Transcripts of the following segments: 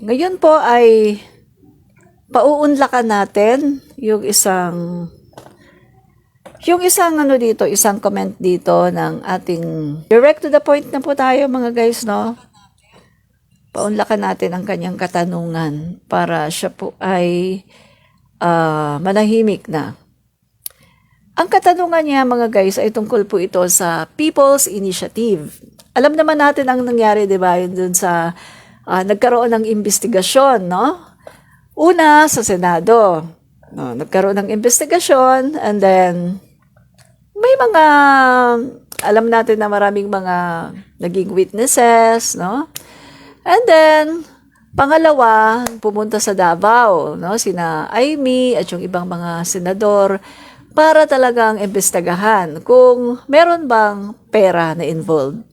Ngayon po ay pauunlakan natin yung isang isang comment dito ng ating direct to the point na po tayo mga guys, no? Paunlakan natin ang kanyang katanungan para siya po ay manahimik na. Ang katanungan niya mga guys ay tungkol po ito sa People's Initiative. Alam naman natin ang nangyari, di ba? Yun dun sa nagkaroon ng investigasyon, no? Una, sa Senado. No, nagkaroon ng investigasyon and then may mga, alam natin na maraming mga naging witnesses, no? And then, pangalawa, pumunta sa Davao, no? Sina Amy at yung ibang mga senador para talagang imbestigahan kung meron bang pera na involved.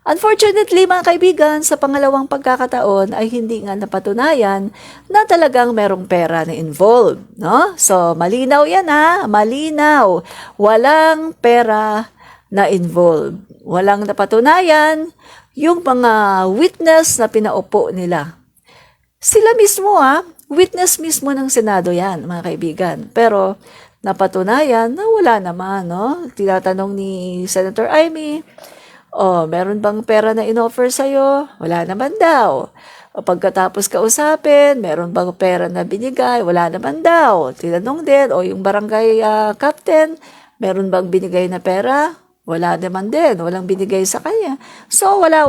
Unfortunately, mga kaibigan, sa pangalawang pagkakataon ay hindi nga napatunayan na talagang merong pera na involved, no? So, malinaw yan ha, malinaw. Walang pera na involved. Walang napatunayan yung mga witness na pinaupo nila. Sila mismo witness mismo ng Senado yan, mga kaibigan. Pero, napatunayan na wala naman, no? Tinatanong ni Senator Amy, meron bang pera na inoffer sa'yo? Wala naman daw. O pagkatapos kausapin, meron bang pera na binigay? Wala naman daw. Tinanong din, yung barangay captain, meron bang binigay na pera? Wala naman din. Walang binigay sa kanya. So, wala,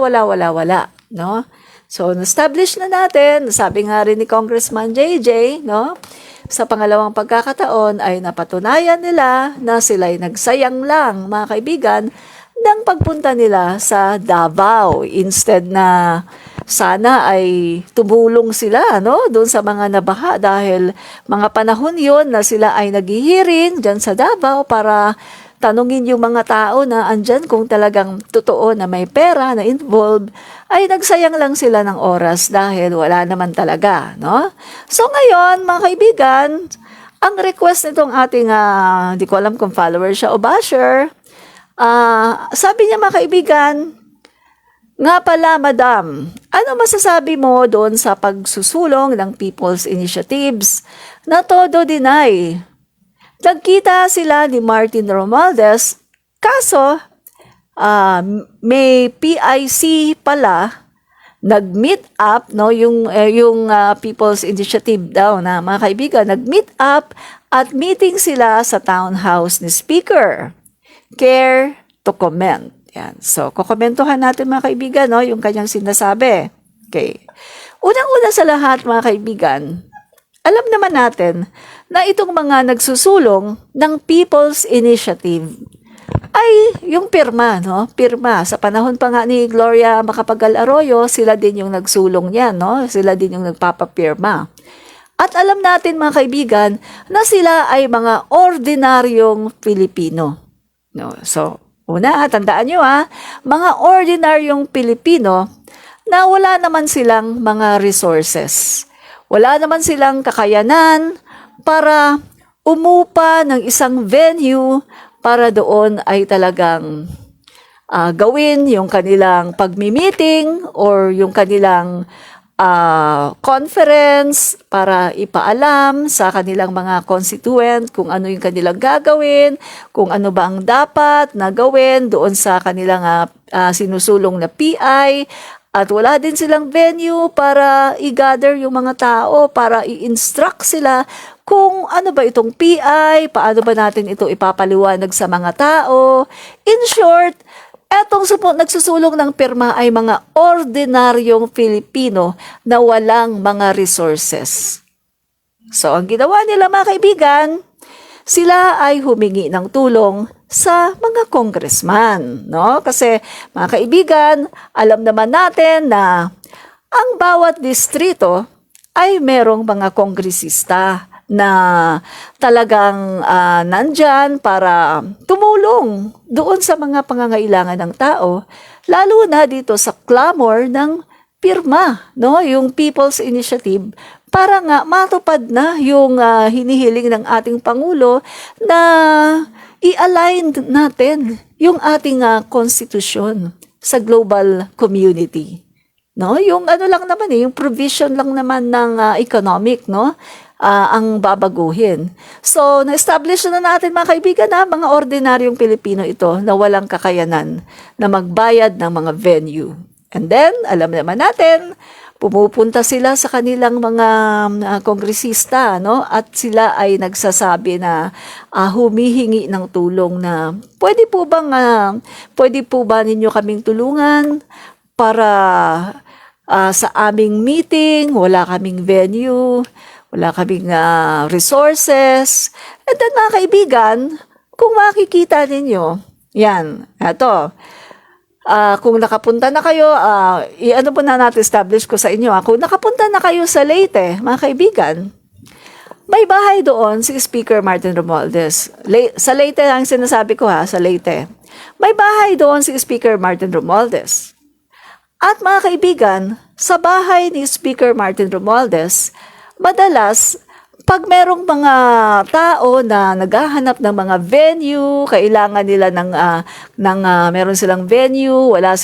no? So, na-establish na natin, sabi nga rin ni Congressman JJ, no? Sa pangalawang pagkakataon ay napatunayan nila na sila'y nagsayang lang, mga kaibigan, ng pagpunta nila sa Davao instead na sana ay tumulong sila doon sa mga nabaha dahil mga panahon yon na sila ay naghihiring dyan sa Davao para tanungin yung mga tao na andyan kung talagang totoo na may pera na involved, ay nagsayang lang sila ng oras dahil wala naman talaga, no? So ngayon, mga kaibigan, ang request nitong ating, di ko alam kung follower siya o basher, sabi niya mga kaibigan, nga pala madam, ano masasabi mo doon sa pagsusulong ng People's Initiatives na todo deny? Nagkita sila ni Martin Romualdez, kaso may PIC pala nag-meet up, no, yung People's Initiative daw na mga kaibigan, nag-meet up at meeting sila sa townhouse ni Speaker. Care to comment. Yan. So, kukomentuhan natin mga kaibigan, no, yung kanyang sinasabi. Okay. Unang-una sa lahat mga kaibigan, alam naman natin na itong mga nagsusulong ng People's Initiative ay yung pirma, no? Pirma. Sa panahon pa nga ni Gloria Macapagal Arroyo, sila din yung nagsulong niyan, no? Sila din yung nagpapapirma. At alam natin mga kaibigan na sila ay mga ordinaryong Pilipino. No. So, una, tandaan nyo mga ordinaryong Pilipino na wala naman silang mga resources. Wala naman silang kakayanan para umupa ng isang venue para doon ay talagang gawin yung kanilang pagmi-meeting or yung kanilang conference para ipaalam sa kanilang mga constituent kung ano yung kanilang gagawin, kung ano ba ang dapat na gawin doon sa kanilang sinusulong na PI, at wala din silang venue para i-gather yung mga tao, para i-instruct sila kung ano ba itong PI, paano ba natin ito ipapaliwanag sa mga tao. In short, etong nagsusulong ng pirma ay mga ordinaryong Filipino na walang mga resources. So, ang ginawa nila mga kaibigan, sila ay humingi ng tulong sa mga congressman, no? Kasi mga kaibigan, alam naman natin na ang bawat distrito ay merong mga kongresista na talagang nandyan para tumulong doon sa mga pangangailangan ng tao, lalo na dito sa clamor ng pirma, no? Yung People's Initiative, para nga matupad na yung hinihiling ng ating Pangulo na i-align natin yung ating konstitusyon sa global community. no? Yung ano lang naman yung provision lang naman ng economic, no? Ang babaguhin. So, na-establish na natin mga kaibigan na mga ordinaryong Pilipino ito na walang kakayanan na magbayad ng mga venue. And then, alam naman natin, pumupunta sila sa kanilang mga kongresista, no? At sila ay nagsasabi na humihingi ng tulong na pwede po ba ninyo kaming tulungan para sa aming meeting, wala kaming venue, wala kaming resources. And then mga kaibigan, kung makikita ninyo, yan, ito, kung nakapunta na kayo, i-ano po na natin establish ko sa inyo. Kung nakapunta na kayo sa Leyte, mga kaibigan, may bahay doon si Speaker Martin Romualdez. Sa Leyte ang sinasabi ko sa Leyte. May bahay doon si Speaker Martin Romualdez. At mga kaibigan, sa bahay ni Speaker Martin Romualdez, madalas, pag merong mga tao na naghahanap ng mga venue, kailangan nila meron silang venue, wala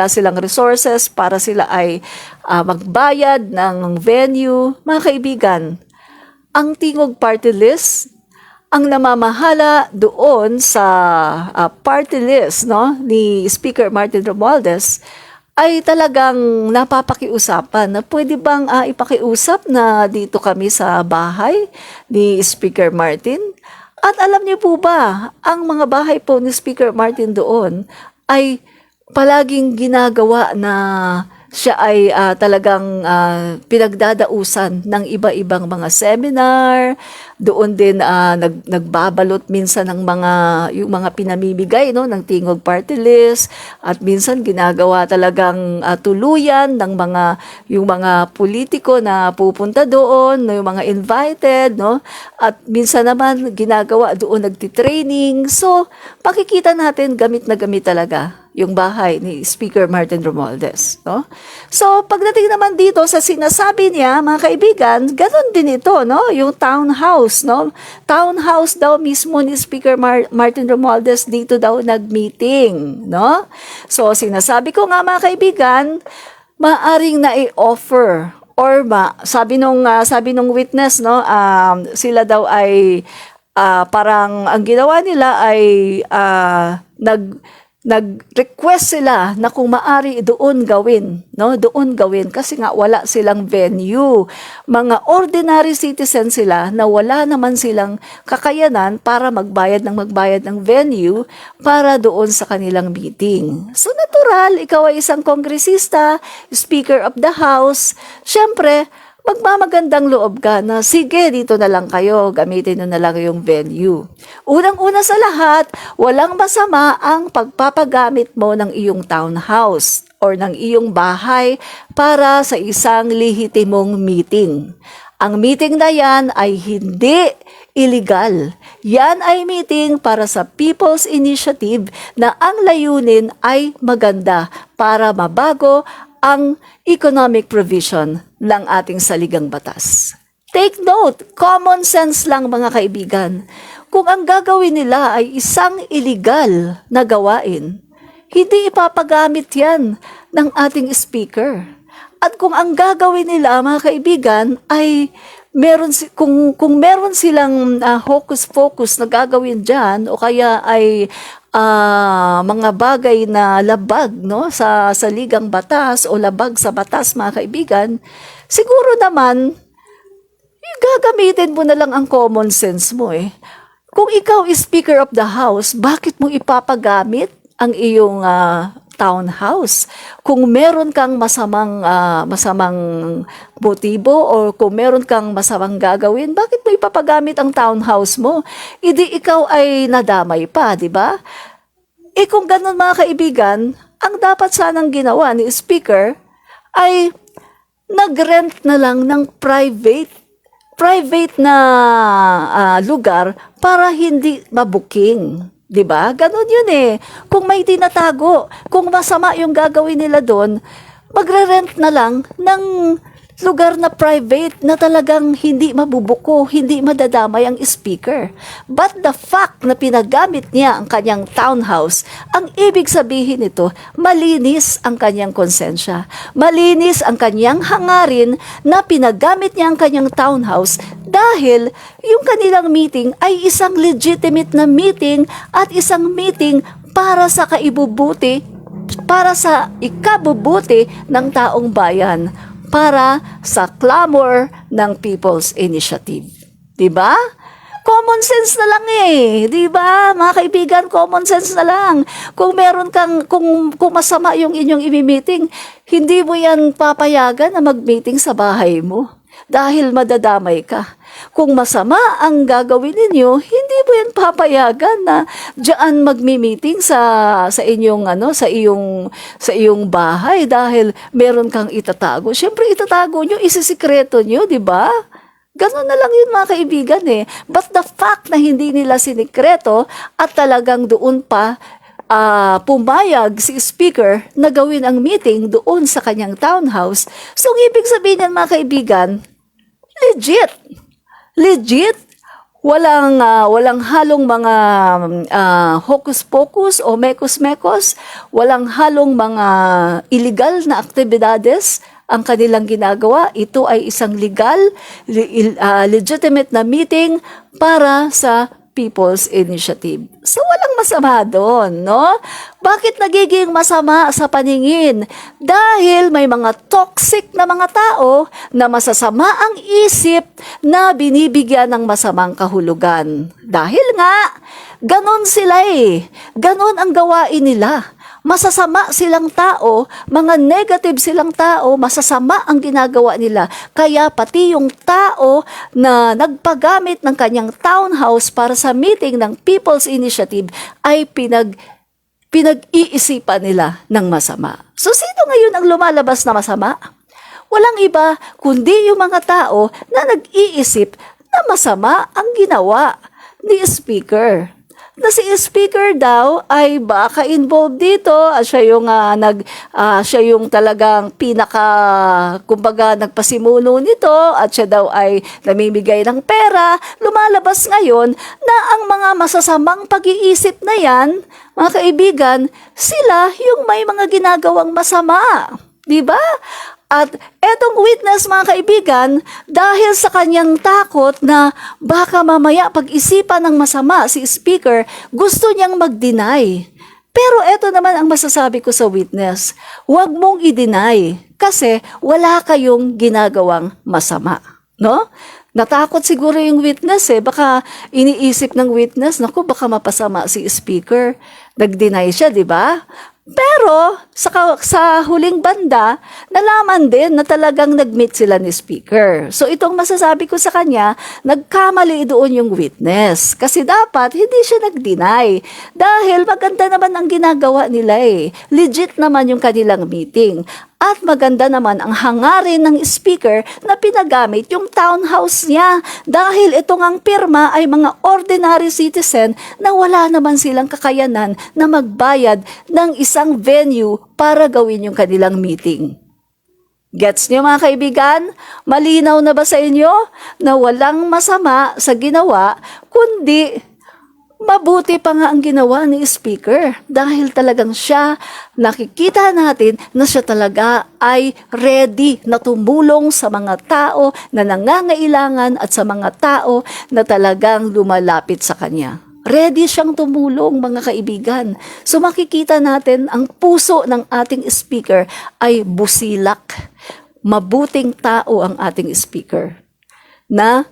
silang resources para sila ay magbayad ng venue. Mga kaibigan, ang Tingog Party List ang namamahala doon sa party list, no, ni Speaker Martin Romualdez ay talagang napapakiusapan na pwede bang ipakiusap na dito kami sa bahay ni Speaker Martin. At alam niyo po ba, ang mga bahay po ni Speaker Martin doon ay palaging ginagawa na siya ay talagang pinagdadausan ng iba-ibang mga seminar. Doon din nagbabalot minsan ng yung mga pinamimigay, no, ng Tingog Party List, at minsan ginagawa talagang tuluyan ng yung mga politiko na pupunta doon, no, yung mga invited, no, at minsan naman ginagawa doon nagti-training. So makikita natin gamit na gamit talaga yung bahay ni Speaker Martin Romualdez, no? So, pagdating naman dito sa sinasabi niya, mga kaibigan, ganun din ito, no? Yung townhouse, no? Townhouse daw mismo ni Speaker Martin Romualdez dito daw nag-meeting, no? So, sinasabi ko nga, mga kaibigan, maaring na-i-offer or sabi nung witness, no? Sila daw ay parang ang ginawa nila ay nag-request sila na kung maari doon gawin, no? Doon gawin kasi nga wala silang venue. Mga ordinary citizen sila na wala naman silang kakayanan para magbayad ng venue para doon sa kanilang meeting. So natural, ikaw ay isang kongresista, Speaker of the House, syempre, magmamagandang loob ka na sige, dito na lang kayo, gamitin na lang yung venue. Unang-una sa lahat, walang masama ang pagpapagamit mo ng iyong townhouse or ng iyong bahay para sa isang lehitimong meeting. Ang meeting na yan ay hindi illegal. Yan ay meeting para sa People's Initiative na ang layunin ay maganda para mabago ang economic provision ng ating saligang batas. Take note, common sense lang mga kaibigan. Kung ang gagawin nila ay isang illegal na gawain, hindi ipapagamit yan ng ating speaker. At kung ang gagawin nila mga kaibigan ay kung meron silang hocus-pocus na gagawin dyan o kaya ay mga bagay na labag, no, sa saligang batas o labag sa batas mga kaibigan, siguro naman gagamitin mo na lang ang common sense mo Kung ikaw is Speaker of the House, bakit mo ipapagamit ang iyong townhouse? Kung meron kang masamang motibo o kung meron kang masamang gagawin, bakit mo ipapagamit ang townhouse mo? Hindi ikaw ay nadamay pa, di ba? Kung ganun mga kaibigan, ang dapat sanang ginawa ni Speaker ay nag-rent na lang ng private na lugar para hindi mabuking. Diba? Ganun yun Kung may tinatago, kung masama yung gagawin nila doon, magre-rent na lang ng lugar na private na talagang hindi mabubuko, hindi madadamay ang speaker. But the fact na pinagamit niya ang kanyang townhouse, ang ibig sabihin nito, malinis ang kanyang konsensya. Malinis ang kanyang hangarin na pinagamit niya ang kanyang townhouse dahil yung kanilang meeting ay isang legitimate na meeting at isang meeting para sa kaibubuti, para sa ikabubuti ng taong bayan, para sa clamor ng People's Initiative. 'Di ba? Common sense na lang eh. 'Di ba? Mga kaibigan, common sense na lang. Kung meron kang kung masama yung inyong imi-meeting, hindi mo yan papayagan na mag-meeting sa bahay mo dahil madadamay ka. Kung masama ang gagawin ninyo, hindi mo yan papayagan na diyan magmi-meeting sa inyong sa iyong bahay dahil meron kang itatago. Siyempre itatago nyo, isisikreto nyo, 'di ba? Ganon na lang yun mga kaibigan eh. But the fact na hindi nila sinikreto at talagang doon pa pumayag si speaker na gawin ang meeting doon sa kanyang townhouse. So, ang ibig sabihin yan mga kaibigan, legit. Legit. Walang halong mga hocus-pocus o mekos-mekos. Walang halong mga illegal na aktibidades ang kanilang ginagawa. Ito ay isang legitimate na meeting para sa People's Initiative. So, walang masama doon, no? Bakit nagiging masama sa paningin? Dahil may mga toxic na mga tao na masasama ang isip na binibigyan ng masamang kahulugan. Dahil nga, ganon sila eh. Ganon ang gawain nila. Masasama silang tao, mga negative silang tao, masasama ang ginagawa nila. Kaya pati yung tao na nagpagamit ng kanyang townhouse para sa meeting ng People's Initiative ay pinag-iisipan nila ng masama. So sino ngayon ang lumalabas na masama? Walang iba kundi yung mga tao na nag-iisip na masama ang ginawa ni speaker. Na si speaker daw ay baka involved dito at siya yung talagang kumbaga nagpasimuno nito at siya daw ay namimigay ng pera. Lumalabas ngayon na ang mga masasamang pag-iisip na yan, mga kaibigan, sila yung may mga ginagawang masama. 'Di ba? At etong witness mga kaibigan, dahil sa kanyang takot na baka mamaya pag-isipan ng masama si speaker, gusto niyang mag-deny. Pero eto naman ang masasabi ko sa witness, huwag mong i-deny kasi wala kayong ginagawang masama. No? Natakot siguro yung witness eh. Baka iniisip ng witness, naku, baka mapasama si speaker. Nag-deny siya, di ba? Pero sa huling banda, nalaman din na talagang nag-meet sila ni speaker. So itong masasabi ko sa kanya, nagkamali doon yung witness. Kasi dapat hindi siya nag-deny. Dahil maganda naman ang ginagawa nila eh. Legit naman yung kanilang meeting. At maganda naman ang hangarin ng speaker na pinagamit yung townhouse niya dahil itong ang pirma ay mga ordinary citizen na wala naman silang kakayanan na magbayad ng isang venue para gawin yung kanilang meeting. Gets niyo mga kaibigan? Malinaw na ba sa inyo na walang masama sa ginawa kundi mabuti pa nga ang ginawa ni speaker dahil talagang siya, nakikita natin na siya talaga ay ready na tumulong sa mga tao na nangangailangan at sa mga tao na talagang lumalapit sa kanya. Ready siyang tumulong mga kaibigan. So makikita natin ang puso ng ating speaker ay busilak. Mabuting tao ang ating speaker na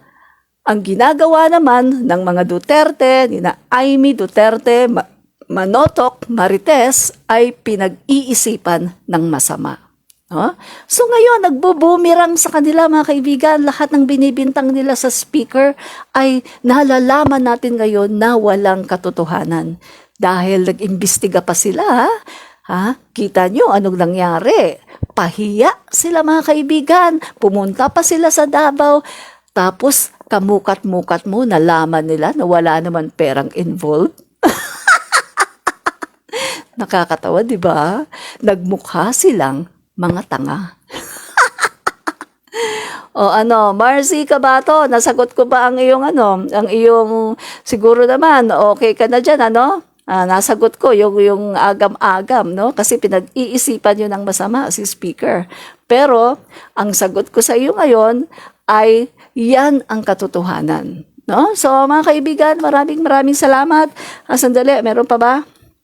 ang ginagawa naman ng mga Duterte, nina Amy Duterte, Manotok, Marites, ay pinag-iisipan ng masama. No? So ngayon, nagbubumirang sa kanila mga kaibigan, lahat ng binibintang nila sa speaker ay nalalaman natin ngayon na walang katotohanan. Dahil nag-imbestiga pa sila, kita nyo anong nangyari. Pahiya sila mga kaibigan, pumunta pa sila sa Davao, tapos kamukat-mukat mo, nalaman nila na wala naman perang involved. Nakakatawa, di ba? Nagmukha silang Mga tanga. O ano, Marcy Cabato, nasagot ko ba ang iyong ang iyong siguro naman okay ka na diyan ano? Nasagot ko yung agam-agam, no? Kasi pinag-iisipan yun ng masama si speaker. Pero ang sagot ko sa iyo ngayon ay yan ang katotohanan, no? So mga kaibigan, maraming salamat. Sandali, meron pa ba?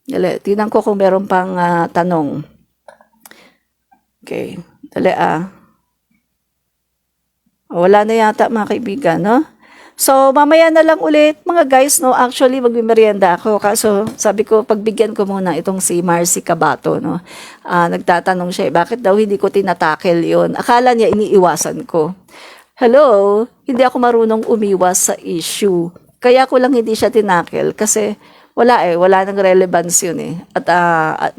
Dali, tingnan ko kung meron pang tanong. Okay, dali Wala na yata mga kaibigan, no? So, mamaya na lang ulit, mga guys, no? Actually, magmimerienda ako. Kaso, sabi ko, pagbigyan ko muna itong si Marcy Cabato, no? Nagtatanong siya, bakit daw hindi ko tinatakel yun? Akala niya iniiwasan ko. Hello? Hindi ako marunong umiwas sa issue. Kaya ko lang hindi siya tinakel kasi wala nang relevance yun eh. At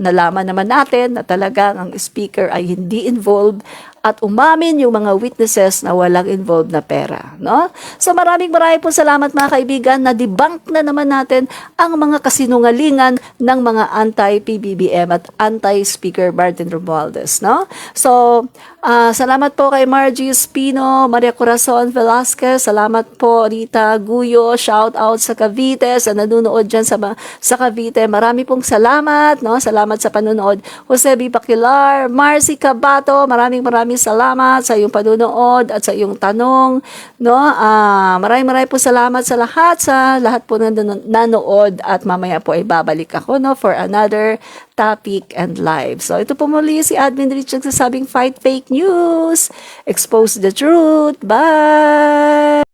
nalaman naman natin na talagang ang speaker ay hindi involved at umamin yung mga witnesses na walang involved na pera, no? So maraming po salamat mga kaibigan, na debunk na naman natin ang mga kasinungalingan ng mga anti-PBBM at anti-Speaker Martin Romualdez, no? So salamat po kay Margie Espino, Maria Corazon Velasquez, salamat po Rita Guyo, shout out sa Cavite, sa nanonood dyan sa Cavite, marami pong salamat, no? Salamat sa panonood. Jose B. Baquilar, Marcy Cabato, maraming salamat sa iyong panonood at sa iyong tanong, no? Maraming po salamat sa lahat po na nanood, at mamaya po ay babalik ako, no, for another topic and live. So ito po muli si Admin Rich nagsasabing fight fake news, expose the truth. Bye!